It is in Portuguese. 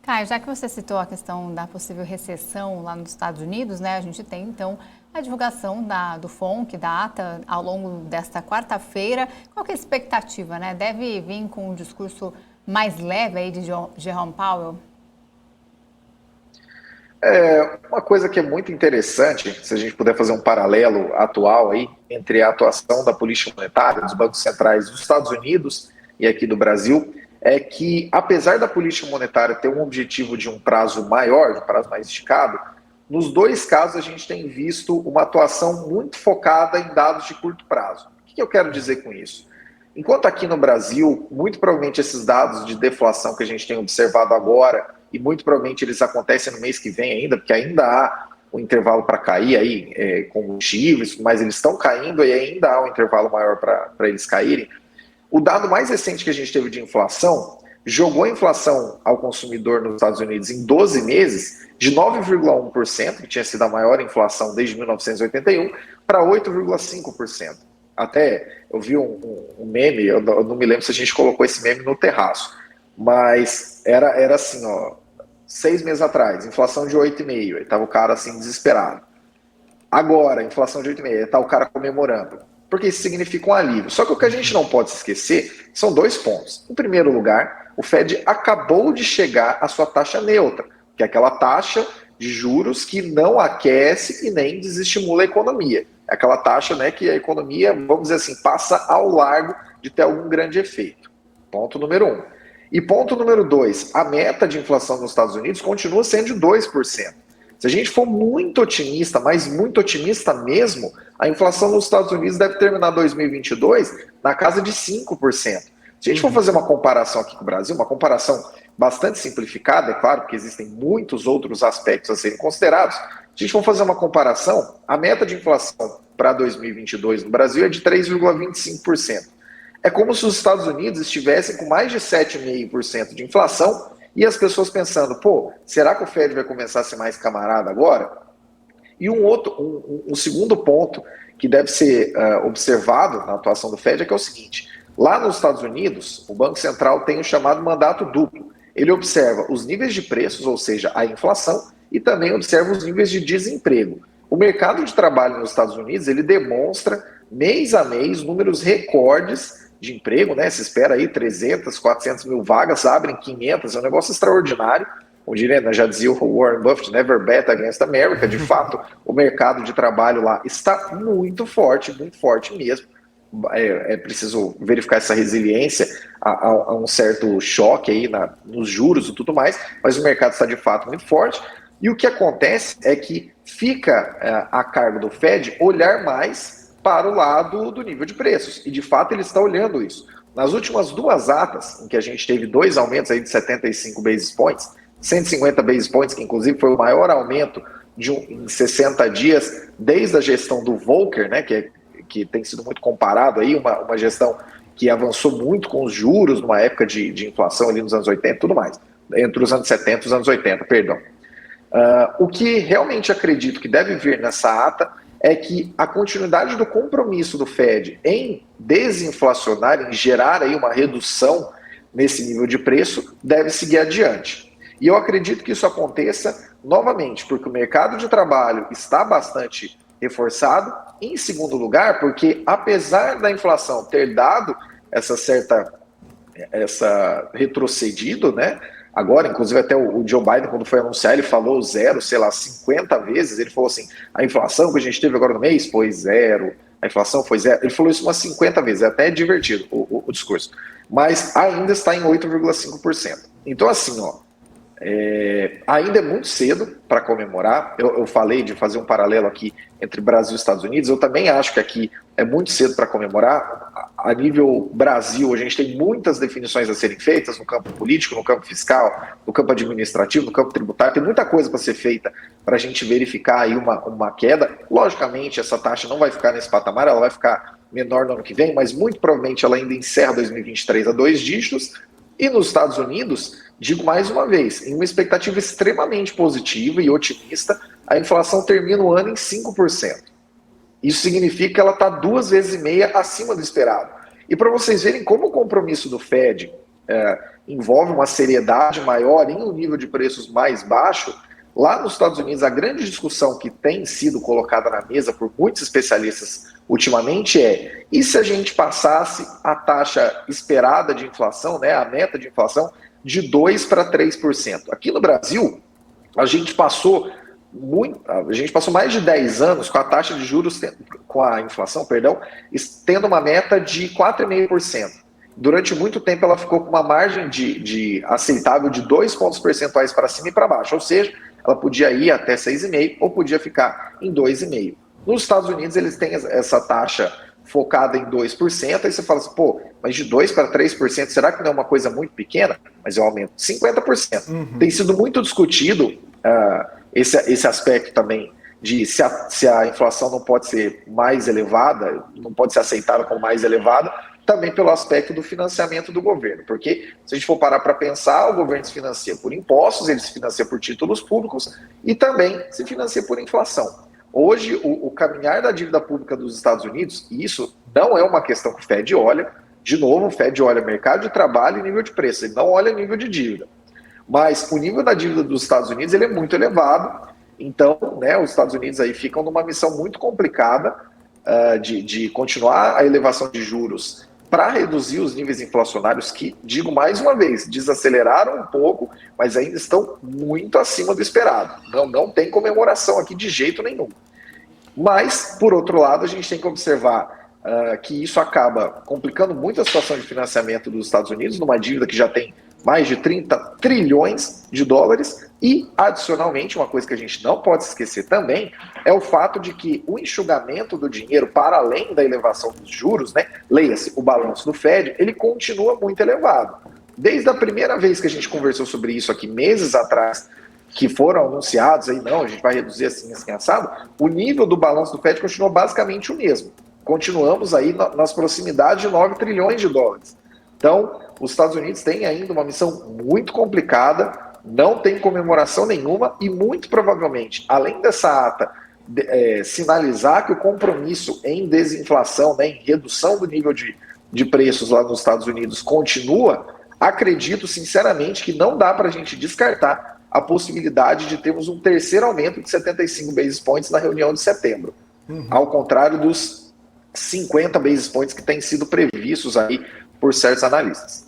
Caio, já que você citou a questão da possível recessão lá nos Estados Unidos, né? A gente tem então a divulgação do FONC, da ata, ao longo desta quarta-feira. Qual que é a expectativa, né? Deve vir com um discurso mais leve aí de Jerome Powell? Uma coisa que é muito interessante, se a gente puder fazer um paralelo atual aí entre a atuação da política monetária dos bancos centrais dos Estados Unidos e aqui do Brasil, é que apesar da política monetária ter um objetivo de um prazo maior, de um prazo mais esticado, nos dois casos a gente tem visto uma atuação muito focada em dados de curto prazo. O que eu quero dizer com isso? Enquanto aqui no Brasil, muito provavelmente esses dados de deflação que a gente tem observado agora, e muito provavelmente eles acontecem no mês que vem ainda, porque ainda há um intervalo para cair aí, combustíveis, mas eles estão caindo e ainda há um intervalo maior para eles caírem. O dado mais recente que a gente teve de inflação jogou a inflação ao consumidor nos Estados Unidos em 12 meses de 9,1%, que tinha sido a maior inflação desde 1981, para 8,5%. Até eu vi um meme, eu não me lembro se a gente colocou esse meme no terraço, mas era assim, ó, 6 meses atrás, inflação de 8,5%, aí estava o cara assim desesperado. Agora, inflação de 8,5%, está o cara comemorando, porque isso significa um alívio. Só que o que a gente não pode se esquecer são dois pontos. Em primeiro lugar, o Fed acabou de chegar à sua taxa neutra, que é aquela taxa de juros que não aquece e nem desestimula a economia. É aquela taxa, né, que a economia, vamos dizer assim, passa ao largo de ter algum grande efeito. Ponto número 1. E ponto número 2, a meta de inflação nos Estados Unidos continua sendo de 2%. Se a gente for muito otimista, mas muito otimista mesmo, a inflação nos Estados Unidos deve terminar 2022 na casa de 5%. Se a gente for fazer uma comparação aqui com o Brasil, uma comparação bastante simplificada, é claro, porque existem muitos outros aspectos a serem considerados, se a gente for fazer uma comparação, a meta de inflação para 2022 no Brasil é de 3,25%. É como se os Estados Unidos estivessem com mais de 7,5% de inflação e as pessoas pensando, pô, será que o Fed vai começar a ser mais camarada agora? E um segundo ponto que deve ser observado na atuação do Fed é que é o seguinte, lá nos Estados Unidos, o Banco Central tem o chamado mandato duplo. Ele observa os níveis de preços, ou seja, a inflação, e também observa os níveis de desemprego. O mercado de trabalho nos Estados Unidos, ele demonstra mês a mês números recordes de emprego, né? Se espera aí 300, 400 mil vagas, abrem 500, é um negócio extraordinário. Como diria, né, já dizia o Warren Buffett, never bet against America. De fato, o mercado de trabalho lá está muito forte mesmo. É preciso verificar essa resiliência a um certo choque aí nos juros e tudo mais, mas o mercado está de fato muito forte. E o que acontece é que fica a cargo do Fed olhar mais para o lado do nível de preços. E, de fato, ele está olhando isso. Nas últimas duas atas, em que a gente teve dois aumentos aí de 75 basis points, 150 basis points, que inclusive foi o maior aumento em 60 dias desde a gestão do Volcker, né, que tem sido muito comparado aí, uma gestão que avançou muito com os juros numa época de inflação ali nos anos 80 e tudo mais, entre os anos 70 e os anos 80, perdão. O que realmente acredito que deve vir nessa ata é que a continuidade do compromisso do Fed em desinflacionar, em gerar aí uma redução nesse nível de preço, deve seguir adiante. E eu acredito que isso aconteça novamente, porque o mercado de trabalho está bastante reforçado. Em segundo lugar, porque apesar da inflação ter dado essa retrocedido, né? Agora, inclusive, até o Joe Biden, quando foi anunciar, ele falou zero, sei lá, 50 vezes. Ele falou assim, a inflação que a gente teve agora no mês foi zero, a inflação foi zero. Ele falou isso umas 50 vezes, é até divertido o discurso. Mas ainda está em 8,5%. Então, assim, ó, ainda é muito cedo para comemorar. Eu falei de fazer um paralelo aqui entre Brasil e Estados Unidos. Eu também acho que aqui é muito cedo para comemorar. A nível Brasil, a gente tem muitas definições a serem feitas no campo político, no campo fiscal, no campo administrativo, no campo tributário. Tem muita coisa para ser feita para a gente verificar aí uma queda. Logicamente, essa taxa não vai ficar nesse patamar, ela vai ficar menor no ano que vem, mas muito provavelmente ela ainda encerra 2023 a 2 dígitos. E nos Estados Unidos, digo mais uma vez, em uma expectativa extremamente positiva e otimista, a inflação termina o ano em 5%. Isso significa que ela está 2,5 vezes acima do esperado. E para vocês verem como o compromisso do Fed envolve uma seriedade maior em um nível de preços mais baixo. Lá nos Estados Unidos, a grande discussão que tem sido colocada na mesa por muitos especialistas ultimamente e se a gente passasse a taxa esperada de inflação, né, a meta de inflação, de 2% para 3%. Aqui no Brasil, a gente passou mais de 10 anos com a taxa de juros, com a inflação, tendo uma meta de 4,5%. Durante muito tempo ela ficou com uma margem de aceitável de 2 pontos percentuais para cima e para baixo, ou seja, ela podia ir até 6,5% ou podia ficar em 2,5%. Nos Estados Unidos eles têm essa taxa focada em 2%, aí você fala assim, mas de 2% para 3%, será que não é uma coisa muito pequena? Mas é um aumento de 50%. Uhum. Tem sido muito discutido esse aspecto também de se a inflação não pode ser mais elevada, não pode ser aceitada como mais elevada, também pelo aspecto do financiamento do governo, porque se a gente for parar para pensar, o governo se financia por impostos, ele se financia por títulos públicos e também se financia por inflação. Hoje, o caminhar da dívida pública dos Estados Unidos, e isso não é uma questão que o Fed olha, de novo, o Fed olha mercado de trabalho e nível de preço, ele não olha nível de dívida. Mas o nível da dívida dos Estados Unidos ele é muito elevado, então os Estados Unidos aí ficam numa missão muito complicada de continuar a elevação de juros para reduzir os níveis inflacionários que, digo mais uma vez, desaceleraram um pouco, mas ainda estão muito acima do esperado. Não tem comemoração aqui de jeito nenhum. Mas, por outro lado, a gente tem que observar que isso acaba complicando muito a situação de financiamento dos Estados Unidos, numa dívida que já tem mais de 30 trilhões de dólares, e, adicionalmente, uma coisa que a gente não pode esquecer também, é o fato de que o enxugamento do dinheiro, para além da elevação dos juros, leia-se, o balanço do Fed, ele continua muito elevado. Desde a primeira vez que a gente conversou sobre isso aqui, meses atrás, que foram anunciados, a gente vai reduzir assim assado, o nível do balanço do Fed continuou basicamente o mesmo. Continuamos aí nas proximidades de 9 trilhões de dólares. Então, os Estados Unidos têm ainda uma missão muito complicada, não tem comemoração nenhuma e muito provavelmente, além dessa ata sinalizar que o compromisso em desinflação, em redução do nível de preços lá nos Estados Unidos continua, acredito sinceramente que não dá para a gente descartar a possibilidade de termos um terceiro aumento de 75 basis points na reunião de setembro, ao contrário dos 50 basis points que têm sido previstos aí por certos analistas.